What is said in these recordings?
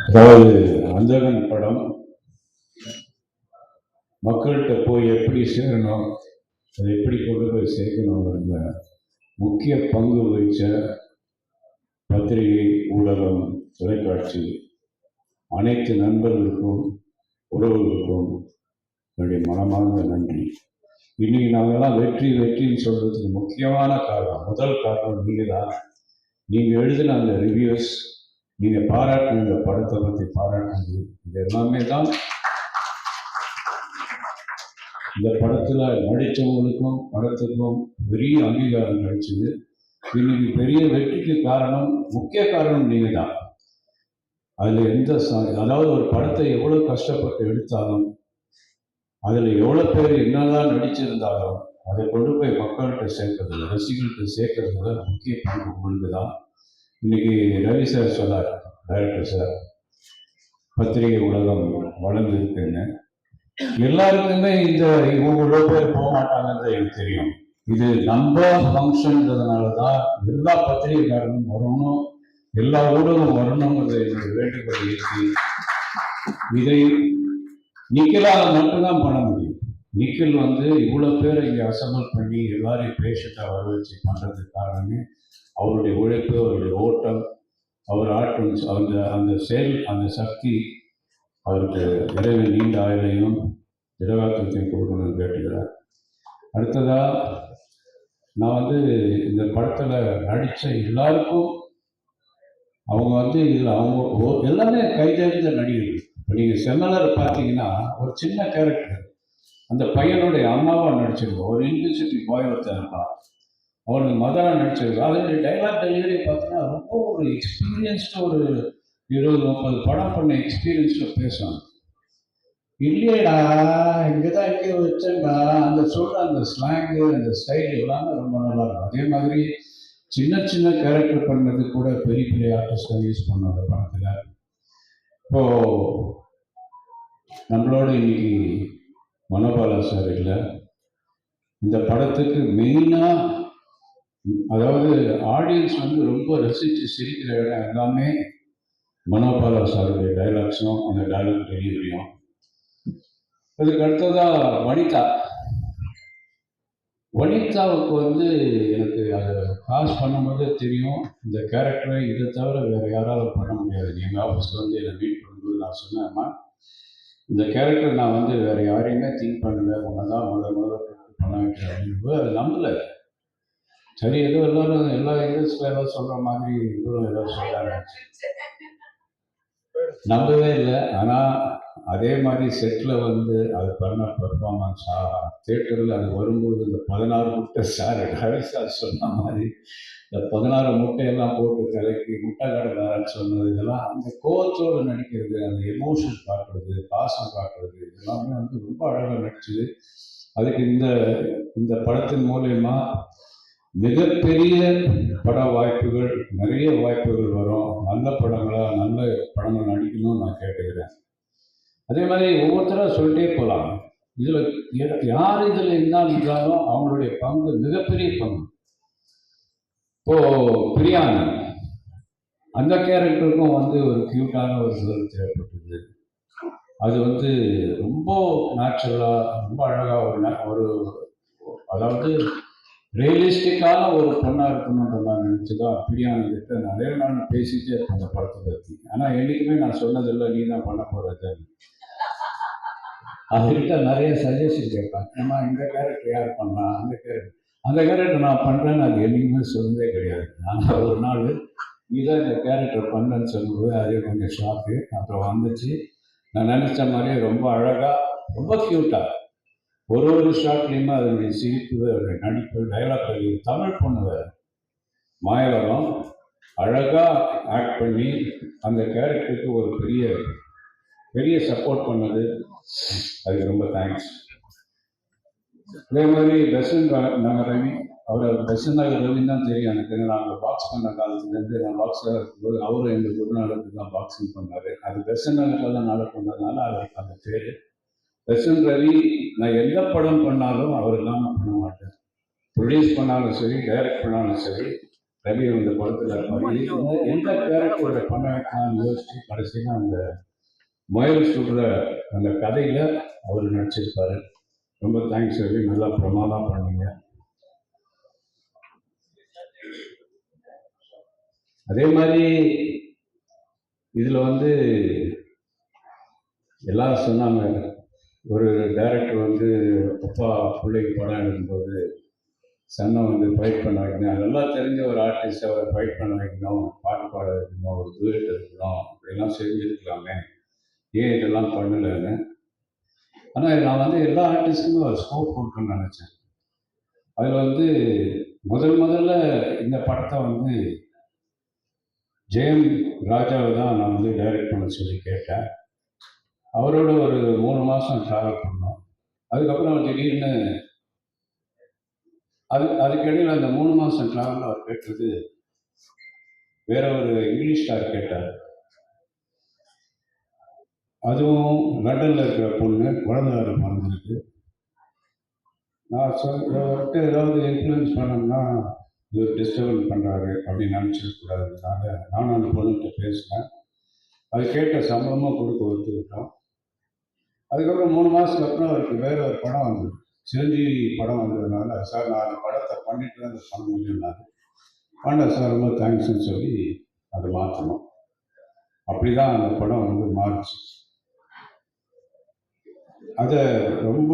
அதாவது அந்தகன் படம் மக்கள்கிட்ட போய் எப்படி சேரணும், அதை எப்படி கொண்டு போய் சேர்க்கணுங்கிற முக்கிய பங்கு வகித்த பத்திரிகை, ஊடகம், தொலைக்காட்சி அனைத்து நண்பர்களுக்கும், உறவுகளுக்கும் என்னுடைய மனமார்ந்த நன்றி. இன்னைக்கு நாங்கள்லாம் வெற்றின்னு சொல்றதுக்கு முக்கியமான காரணம், முதல் காரணம் நீங்கள் தான். நீங்கள் எழுதின அந்த ரிவ்யூஸ், நீங்கள் பாராட்டின இந்த படத்தை பற்றி பாராட்டினது, இது எல்லாமே தான் இந்த படத்தில் நடித்தவங்களுக்கும் படத்துக்கும் பெரிய அங்கீகாரம் கிடைச்சிது. இன்னைக்கு பெரிய வெற்றிக்கு காரணம், முக்கிய காரணம் நீங்கள் தான். அதில் அதாவது ஒரு படத்தை எவ்வளோ கஷ்டப்பட்டு எடுத்தாலும், அதில் எவ்வளோ பேர் என்னதான் நடிச்சிருந்தாலும் அதை கொண்டு போய் மக்கள்கிட்ட சேர்க்கறது, ரசிகர்கள்ட்ட சேர்க்கறதுல முக்கிய பங்கு உங்களுக்கு தான். இன்னைக்கு ரவி சார் சொன்னார், டைரக்டர் சார், பத்திரிகை உலகம் வளர்ந்து இருக்குன்னு. எல்லாருக்குமே இந்த இவ்வளோ பேர் போக மாட்டாங்கன்றது எனக்கு தெரியும். இது நம்ம ஃபங்க்ஷன்றதுனால தான் எல்லா பத்திரிகைக்காரனும் வரணும், எல்லா ஊடகம் வரணுங்கிறது என்னுடைய வேண்டுகோள் இருக்கு. இதை நிக்கலால மட்டும்தான் பண்ண முடியும். நிக்கல் இவ்வளோ பேரை இங்கே அசம்பிள் பண்ணி எல்லாரையும் பேஷண்ட்டாக வர வச்சு பண்ணுறதுக்கு காரணமே அவருடைய உழைப்பு, அவருடைய ஓட்டம், அவர் ஆட்டும் அந்த செயல், அந்த சக்தி. அவருக்கு இறைவன் நீண்ட ஆயுளையும் திரவாக்கத்தையும் கொடுக்கணும்னு கேட்டுக்கிறேன். அடுத்ததாக நான் இந்த படத்தில் நடித்த எல்லாருக்கும் அவங்க இதில் அவங்க எல்லாமே கைதறிந்த நடிகர்கள். இப்போ நீங்கள் செம்மலர் பார்த்தீங்கன்னா ஒரு சின்ன கேரக்டர், அந்த பையனுடைய அம்மாவாக நடிச்சிருக்கோம். ஒரு யூனிவர்சிட்டி பாய் ஒருத்தர் இருப்பான், அவனுக்கு மதராக நடிச்சிருக்கோம். அதனுடைய டைலாக் டெலிவரி பார்த்தீங்கன்னா ரொம்ப ஒரு எக்ஸ்பீரியன்ஸ்டு, ஒரு 20-30 படம் பண்ண எக்ஸ்பீரியன்ஸில் பேசுவாங்க. இல்லையடா இங்கே தான் இங்கே வச்சேன்டா, அந்த சொல்கிற அந்த ஸ்லாங்கு, அந்த ஸ்டைல் எல்லாமே ரொம்ப நல்லா இருக்கும். அதே மாதிரி சின்ன சின்ன கேரக்டர் பண்ணது கூட பெரிய பெரிய ஆர்டிஸ்டாக யூஸ் பண்ணோம் அந்த படத்தில். இப்போது நம்மளோட இன்னைக்கு மனோபாலா சார் இல்லை. இந்த படத்துக்கு மெயினாக அதாவது ஆடியன்ஸ் ரொம்ப ரசித்து சிரிக்கிற இடம் எல்லாமே மனோபாலா சாருடைய டைலாக்ஸும் அந்த டைலாக் டெலிவரியும். அதுக்கு அடுத்ததாக வனிதாவுக்கு எனக்கு அதை காசு பண்ணும்போது தெரியும், இந்த கேரக்டரை இதை தவிர வேறு யாராவது பண்ண முடியாது. எங்கள் ஆஃபீஸில் என்னை மீட் பண்ணும்போது நான் சொன்னேம்மா, இந்த கேரக்டர் நான் வேறு யாரையுமே திங்க் பண்ணல, உன்னை தான் முதல்ல பண்ண வைக்கிறேன் அப்படிங்கும்போது அது நம்பலை. சரி, ஏதோ எல்லாரும் எல்லா இண்டஸ்ட்ரியில் ஏதோ சொல்கிற மாதிரி இவரும் ஏதோ சொல்கிறாங்க, நம்பவே இல்லை. ஆனால் அதே மாதிரி செட்டில் அது பண்ண பெர்ஃபார்மன்ஸ் தியேட்டரில் அது வரும்போது இந்த 16 முட்டை சார் சார் சொன்ன மாதிரி இந்த 16 முட்டையெல்லாம் போட்டு கலக்கி முட்டை கடைக்காரன்னு சொன்னது, இதெல்லாம் அந்த கோவத்தோடு நடிக்கிறது, அந்த எமோஷன் காட்டுறது, பாசம் காட்டுறது, இதெல்லாமே ரொம்ப அழகாக நடிச்சுது. அதுக்கு இந்த படத்தின் மூலயமா மிகப்பெரிய பட வாய்ப்புகள், நிறைய வாய்ப்புகள் வரும். நல்ல படங்கள் நடிக்கணும்னு நான் கேட்டுக்கிறேன். அதே மாதிரி ஒவ்வொருத்தராக சொல்லிட்டே போகலாம். இதில் யார் இதில் இருந்தாலும் அவங்களுடைய பங்கு மிகப்பெரிய பங்கு. இப்போ பிரியாணி அந்த கேரக்டருக்கும் ஒரு கியூட்டான ஒரு குரல் தேவைப்பட்டது. அது ரொம்ப நேச்சுரலாக, ரொம்ப அழகாக ஒரு அதாவது ரியலிஸ்டிக்கான ஒரு பொண்ணாக இருக்கணுன்ற நான் நினச்சிதான் பிரியாணி கிட்ட நிறைய நாள் பேசிட்டே இருப்பேன் அந்த படத்தை பற்றி. ஆனால் என்றைக்குமே நான் சொன்னதில்லை நீ தான் பண்ண போகிறது. அதுக்கிட்ட நிறைய சஜஷன் கேட்பேன், ஏன்னா இந்த கேரக்டர் யார் பண்ணலாம், அந்த கேரக்டர் நான் பண்ணுறேன்னு அது என்றைக்குமே சொன்னதே கிடையாது. ஆனால் ஒரு நாள் நீதான் இந்த கேரக்டர் பண்ணேன்னு சொல்லும்போது அதே கொஞ்சம் ஷாக்கு. அப்புறம் வந்துச்சு, நான் நினச்ச மாதிரியே ரொம்ப அழகாக, ரொம்ப க்யூட்டாக ஒரு ஷாட்லேயுமே அதனுடைய சிரிப்பு, அதனுடைய நடிப்பு, டைலாக் தமிழ் பொண்ணு மாயவரம் அழகாக ஆக்ட் பண்ணி அந்த கேரக்டருக்கு ஒரு பெரிய சப்போர்ட் பண்ணது, அதுக்கு ரொம்ப தேங்க்ஸ். அதே மாதிரி பெசன் நகர் ரவி, பெசன் நகர் ரவின்னு தான் தெரியும் எனக்கு. நாங்கள் பாக்ஸ் பண்ண காலத்துலேருந்து நான் பாக்ஸாக இருக்கும்போது அவரும் எங்கள் குருநாளுக்கு தான் பாக்ஸிங் பண்ணார். அது பெசன் நகரில் தான் நாளை பண்ணதுனால அவருக்கு அந்த பேர் பெசன் ரவி. நான் எந்த படம் பண்ணாலும் அவர் இல்லாமல் பண்ண மாட்டேன். ப்ரொடியூஸ் பண்ணாலும் சரி, டைரக்ட் பண்ணாலும் சரி, ரவி இந்த படத்தில் எந்த கேரக்டரோட பண்ண வைக்கலாம்னு யோசிச்சு கடைசியில் அந்த முயல் சுடுற அந்த கதையில் அவர் நடிச்சிருப்பாரு. ரொம்ப தேங்க்ஸ் ரவி, நல்லா பிரமாதம் பண்ணீங்க. அதே மாதிரி இதில் எல்லாரும் சொன்னாங்க, ஒரு டைரக்டர் அப்பா பிள்ளைக்கு படம் எடுக்கும்போது சன்னை ஃபைட் பண்ண வைக்கணும், அதெல்லாம் தெரிஞ்ச ஒரு ஆர்டிஸ்ட் அவரை ஃபைட் பண்ண வைக்கணும், பாட்டு பாட வைக்கணும், ஒரு டூயட் இருக்கணும், அப்படிலாம் செஞ்சுருக்கலாமே, ஏன் இதெல்லாம் பண்ணலைன்னு. ஆனால் நான் எல்லா ஆர்டிஸ்ட்டுக்கும் ஒரு ஸ்கோப் கொடுக்கணும்னு நினச்சேன். அதில் முதல்ல இந்த படத்தை ஜெயம் ராஜாவை தான் நான் டைரக்ட் பண்ண சொல்லி கேட்டேன். அவரோட ஒரு 3 மாதம் ட்ராவல் பண்ணோம். அதுக்கப்புறம் திடீர்னு அதுக்கிடையில் அந்த 3 மாதம் ட்ராவலில் அவர் கேட்டது வேற ஒரு இங்கிலீஷ் ஸ்டார் கேட்டார். அதுவும் லண்டனில் இருக்கிற பொண்ணு குழந்தை மறந்துருக்கு. நான் அவர்கிட்ட ஏதாவது இன்ஃப்ளூயன்ஸ் பண்ணோம்னா இவர் டிஸ்டர்பன் பண்ணுறாரு அப்படின்னு நினச்சிடக்கூடாதுனால நானும் அந்த பொண்ணுகிட்ட பேசினேன். அது கேட்ட சம்பளமாக கொடுக்க ஒத்துக்கிட்டோம். அதுக்கப்புறம் 3 மாதத்துக்கு அப்புறம் அவருக்கு வேற ஒரு படம் வந்தது, சிரஞ்சீவி படம் வந்ததுனால, சார் நான் அந்த படத்தை பண்ணிட்டு தான் அதை பண்ண முடியும்னாரு. பண்ண சார் ரொம்ப தேங்க்ஸ்ன்னு சொல்லி அதை மாற்றணும். அப்படி தான் அந்த படம் மாறிச்சு. அதை ரொம்ப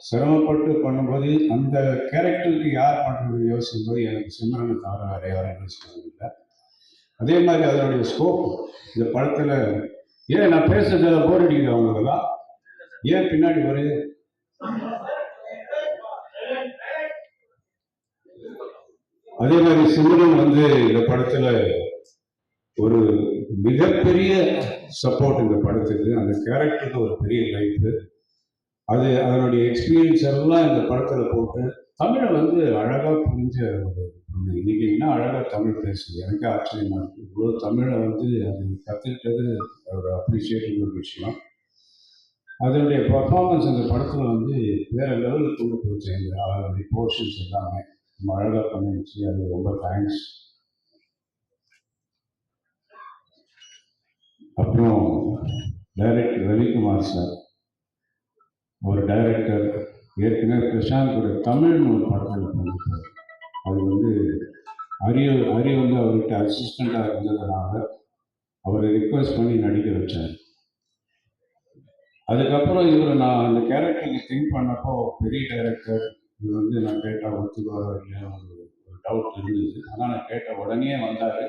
சிரமப்பட்டு பண்ணும்போது அந்த கேரக்டருக்கு யார் பண்ணுறது யோசிக்கும்போது எனக்கு சிம்ரனை தவிர வேற யாரும் யோசிக்கிறது. அதே மாதிரி அதனுடைய ஸ்கோப் இந்த படத்தில் ஏன் நான் பேசுறதுல போர் அடிக்குது அவங்களுக்கெல்லாம், ஏன் பின்னாடி ஒரு அதே மாதிரி சிம்ரன் இந்த படத்துல ஒரு மிகப்பெரிய சப்போர்ட் இந்த படத்துக்கு, அந்த கேரக்டருக்கு ஒரு பெரிய லைஃப். அதனுடைய எக்ஸ்பீரியன்ஸ் எல்லாம் இந்த படத்துல போட்டு தமிழை அழகா புரிஞ்ச ஒரு இன்னைக்கு என்ன அழகா தமிழ் பேசுது. எனக்கு ஆச்சரியமா இருக்கு. இவ்வளவு தமிழை அது கத்துக்கிட்டது ஒரு அப்ரிஷியேட்டிங் ஒரு விஷயம். அதனுடைய பர்ஃபார்மன்ஸ் அந்த படத்துல வேற லெவலுக்கு கொண்டு போச்சு. அதனுடைய போர்ஷன்ஸ் எல்லாமே ரொம்ப அழகா பண்ணிடுச்சு. அது ரொம்ப தேங்க்ஸ். அப்புறம் டைரக்டர் ரவிக்குமார் சார், ஒரு டைரக்டர், ஏற்கனவே பிரசாந்த் கூட தமிழ்னு ஒரு படத்தில் பண்ணியிருக்காரு. அது அரிய அவர்கிட்ட அசிஸ்டண்டாக இருந்ததுனால அவரை ரிக்வெஸ்ட் பண்ணி நடிக்க வச்சார். அதுக்கப்புறம் நான் அந்த கேரக்டருக்கு திங்க் பண்ணப்போ பெரிய டைரக்டர் இது நான் கேட்டால் ஒத்துக்குவாரோ இல்லையா ஒரு டவுட் இருந்தது. ஆனால் நான் கேட்ட உடனே வந்தார்.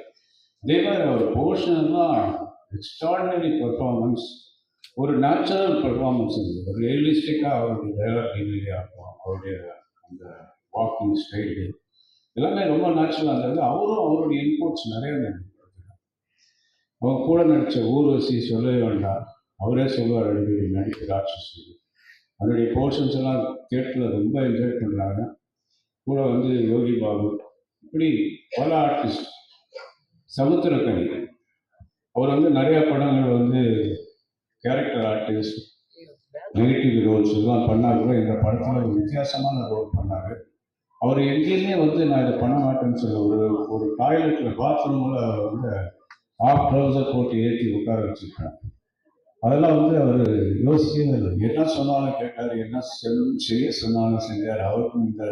அதே மாதிரி அவர் போர்ஷன்லாம் எக்ஸ்ட்ராடினரி பெர்ஃபார்மன்ஸ், ஒரு நேச்சுரல் பெர்ஃபார்மன்ஸ் இருந்தது. ஒரு ரியலிஸ்டிக்காக அவருடைய டைலாக் டெலிவரி ஆகும், அவருடைய அந்த வாக்கிங் ஸ்டைலு எல்லாமே ரொம்ப நேச்சுரலாக இருந்தது. அவருடைய இன்புட்ஸ் நிறைய இருந்தது. அவங்க கூட நடித்த ஊர்வசி சொல்லவே வேண்டாம், அவரே சொல்லுவார் அடிக்கடி, நடிப்பு ராட்சசி. அதனுடைய போர்ஷன்ஸ் எல்லாம் தியேட்டரில் ரொம்ப என்ஜாய் பண்ணுறாங்க. கூட யோகி பாபு, இப்படி பல ஆர்டிஸ்ட். சமுத்திரக்கனி அவர் நிறைய படங்கள் கேரக்டர் ஆர்டிஸ்ட், நெகட்டிவ் ரோல்ஸ் எல்லாம் பண்ணால் கூட இந்த படத்தில் ஒரு வித்தியாசமான ரோல் பண்ணார். அவர் எங்கேயுமே நான் இதை பண்ண மாட்டேன்னு சொல்ல, ஒரு டாய்லெட்டில் பாத்ரூமில் அவர் ஆஃப் ட்ரௌசர் போட்டு ஏற்றி உட்கார வச்சுருக்காங்க. அதெல்லாம் அவர் யோசிக்கவே இல்லை. என்ன சொன்னாலும் கேட்டார், என்ன செய்ய சொன்னாலும் செஞ்சார். அவருக்கும் இந்த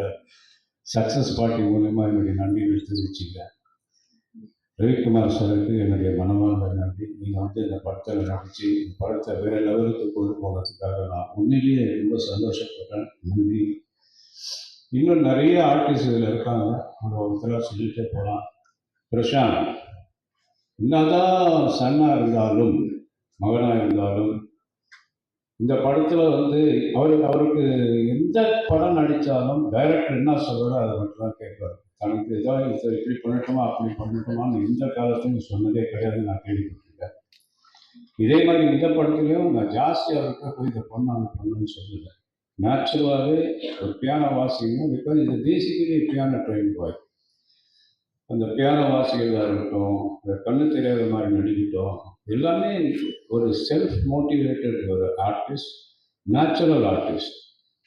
சக்ஸஸ் பார்ட்டி மூலயமா என்னுடைய நன்றிகள் தெரிவிச்சுக்கிறேன். ரவிக்குமார் சாருக்கு என்னுடைய மனமார்ந்த நன்றி. நீங்கள் இந்த படத்தில் நடித்து இந்த படத்தை வேறு லெவலுக்கு கொண்டு போனதுக்காக நான் உண்மையிலேயே ரொம்ப சந்தோஷப்பட்டேன். நன்றி. இன்னும் நிறைய ஆர்டிஸ்ட் இதில் இருக்காங்க, ஒருத்தராக சொல்லிட்டே போகலாம். பிரசாந்த் என்னதான் சன்னாக இருந்தாலும் மகனாக இருந்தாலும் இந்த படத்தில் அவருக்கு எந்த படம் நடித்தாலும் டைரக்டர் என்ன சொல்கிறோ அதை மட்டும் தான் கேட்பார். தனக்கு ஏதாவது இப்படி பண்ணட்டுமா அப்படி பண்ணட்டுமான்னு எந்த காலத்தையும் சொன்னதே கிடையாது, நான் கேள்விப்பட்டிருக்கேன். இதே மாதிரி இந்த படத்துலையும் நான் ஜாஸ்தி அவர்கிட்ட போய் இதை பண்ணுன்னு சொல்லலை. நேச்சுரலாகவே ஒரு பியானோ வாசிக்கணும். பிகாஸ் இது பேசிக்கலி பியானோ ட்ரெயின் பாய். அந்த பியானோ வாசிக்கிறதா இருக்கட்டும், இந்த கண்ணு தெரியாத மாதிரி நடிக்கட்டும், எல்லாமே ஒரு செல்ஃப் மோட்டிவேட்டட் ஒரு ஆர்டிஸ்ட், நேச்சுரல் ஆர்டிஸ்ட்.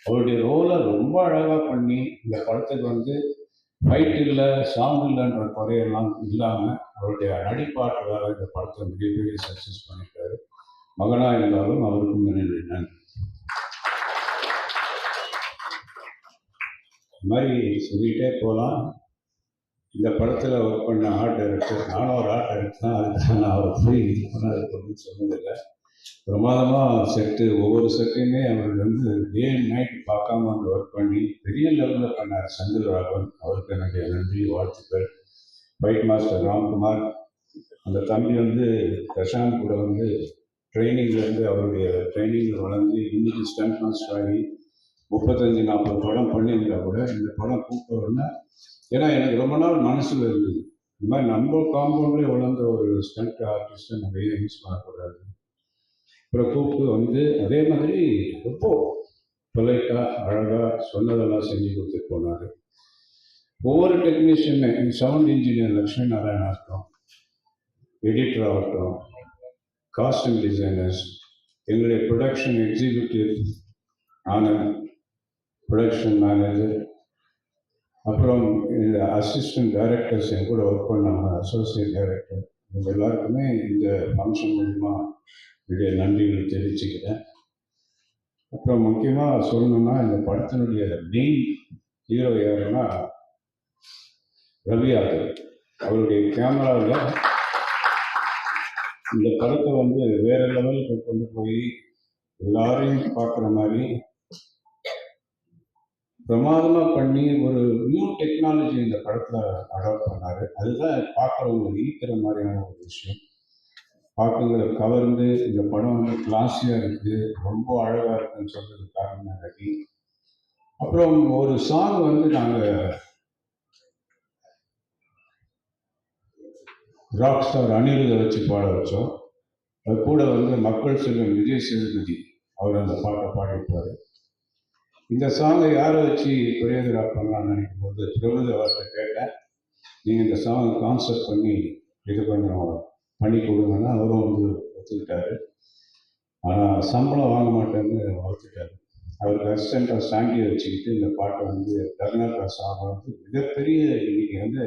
அவருடைய ரோலை ரொம்ப அழகாக பண்ணி இந்த படத்துக்கு ஃபைட் இல்லை, சாங் இல்லைன்ற குறையெல்லாம் இல்லாமல் அவருடைய நடிப்பாற்றலால் இந்த படத்தை மிகப்பெரிய சக்ஸஸ் பண்ணியிருக்காரு. மகனாக இருந்தாலும் அவருக்கும் என்னுடைய நன்றி. இது மாதிரி சொல்லிகிட்டே போகலாம். இந்த படத்தில் ஒர்க் பண்ண ஆர்ட் டைரக்டர், நானும் ஒரு ஆர்ட் டைரக்டர் தான். அதுக்காக நான் அவரை போய் இது பண்ணது சொன்னதில்லை. பிரமாதமாக செட்டு, ஒவ்வொரு செட்டையுமே அவர் வந்து டே அண்ட் நைட் பார்க்காம வந்து ஒர்க் பண்ணி பெரிய லெவலில் பண்ணார். செந்தில் ராகவன், அவருக்கு என்னுடைய நன்றி, வாழ்த்துக்கள். ஃபைட் மாஸ்டர் ராம்குமார், அந்த தம்பி வந்து பிரசாந்த் கூட வந்து ட்ரைனிங்லேருந்து அவருடைய ட்ரைனிங்கில் வளர்ந்து இன்னைக்கு ஸ்டண்ட் மாஸ்டர் ஆகி 35-40 படம் பண்ணியிருந்தா கூட இந்த படம் கூப்பிட்டோன்னா, ஏன்னா எனக்கு ரொம்ப நாள் மனசில் இருந்தது, இந்த மாதிரி நம்ம காம்பவுண்ட்லேயே வளர்ந்த ஒரு ஸ்டண்ட் ஆர்டிஸ்ட்டை நம்ம ஏன் யூஸ் பண்ணக்கூடாது. அப்புறம் கூப்பிட்டு வந்து அதே மாதிரி ரொம்ப பொலைட்டாக அழகாக சொன்னதெல்லாம் செஞ்சு கொடுத்துட்டு போனார். ஒவ்வொரு டெக்னீஷியனுமே, சவுண்ட் இன்ஜினியர் லக்ஷ்மி நாராயணா ஆகட்டும், எடிட்டர் ஆகட்டும், காஸ்டியூம் டிசைனர்ஸ், எங்களுடைய production executive Anand, production manager, அப்புறம் இந்த அசிஸ்டன்ட் டைரக்டர்ஸ் என் கூட ஒர்க் பண்ணாங்க, அசோசியேட் டைரக்டர், இவங்க எல்லாருக்குமே இந்த ஃபங்க்ஷன் மூலிமா என்னுடைய நன்றிகளை தெரிவிச்சுக்கிறேன். அப்புறம் முக்கியமாக சொல்லணும்னா, இந்த படத்தினுடைய மெயின் ஹீரோ யாருன்னா ரவி யாதவ். அவருடைய கேமராவில் இந்த படத்தை வந்து வேற லெவலுக்கு கொண்டு போய் எல்லாரையும் பார்க்குற மாதிரி பிரமாதமாக பண்ணி ஒரு நியூ டெக்னாலஜி இந்த படத்தில் அடாப்ட் பண்ணார். அதுதான் பார்க்குறவங்க ஈர்க்கிற மாதிரியான ஒரு விஷயம். பார்க்குங்களை கவர்ந்து இந்த படம் வந்து கிளாஸியாக இருக்குது, ரொம்ப அழகாக இருக்குன்னு சொல்றது காரணம் ரவி. அப்புறம் ஒரு சாங் வந்து நாங்கள் ராக் ஸ்டார் அனிருத்தை வச்சு பாட வச்சோம். அது கூட வந்து மக்கள் செல்வன் விஜய் சேதுபதி அவர் அந்த பாட்டை பாடிப்பார். இந்த சாங்கை யாரை வச்சு கொரியோகிராஃப் பண்ணலாம்னு நினைக்கும் போது பிரபுத அவர்கிட்ட கேட்டேன், நீங்கள் இந்த சாங்கை கான்செப்ட் பண்ணி இது கொஞ்சம் பண்ணி கொடுங்கன்னா அவரும் வந்து ஒத்துக்கிட்டாரு. ஆனால் சம்பளம் வாங்க மாட்டேன்னு வளர்த்துட்டாரு. அவருக்கு அசிஸ்டண்டாக சாண்டியை வச்சுக்கிட்டு இந்த பாட்டை வந்து கர்நாடகா சாங் வந்து மிகப்பெரிய இன்னைக்கு வந்து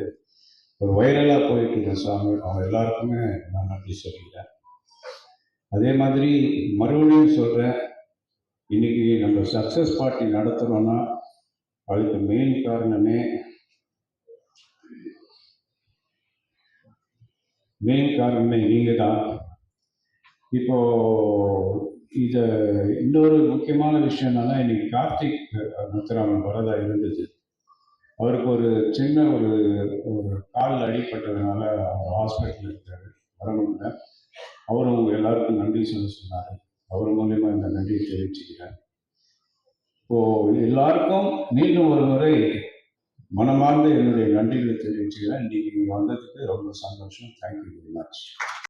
ஒரு வைரலாக போயிட்டு இருக்க சாங். அவங்க எல்லாருக்குமே நான் நன்றி சொல்லிக்கிறேன். அதே மாதிரி மறுபடியும் சொல்கிறேன், இன்னைக்கு நம்ம சக்ஸஸ் பார்ட்டி நடத்துகிறோன்னா அதுக்கு மெயின் காரணமே நீங்கள் தான். இப்போ இதை இன்னொரு முக்கியமான விஷயம் என்னன்னா, இன்னைக்கு கார்த்திக் முத்துராமன் வரதா இருந்தது. அவருக்கு ஒரு சின்ன ஒரு கால் அடிப்பட்டதுனால அவர் ஹாஸ்பிட்டலில் இருக்காரு, வர முடியல. அவரும் எல்லாருக்கும் நன்றி சொன்னார். அவர் மூலியமாக இந்த நன்றியை தெரிவிச்சுக்கிறேன். இப்போது எல்லாருக்கும் மீண்டும் ஒரு முறை மனமார்ந்த என்னுடைய நன்றிகளை தெரிவிச்சுக்கிறேன். இன்னைக்கு வந்ததுக்கு ரொம்ப சந்தோஷம். Thank you very much.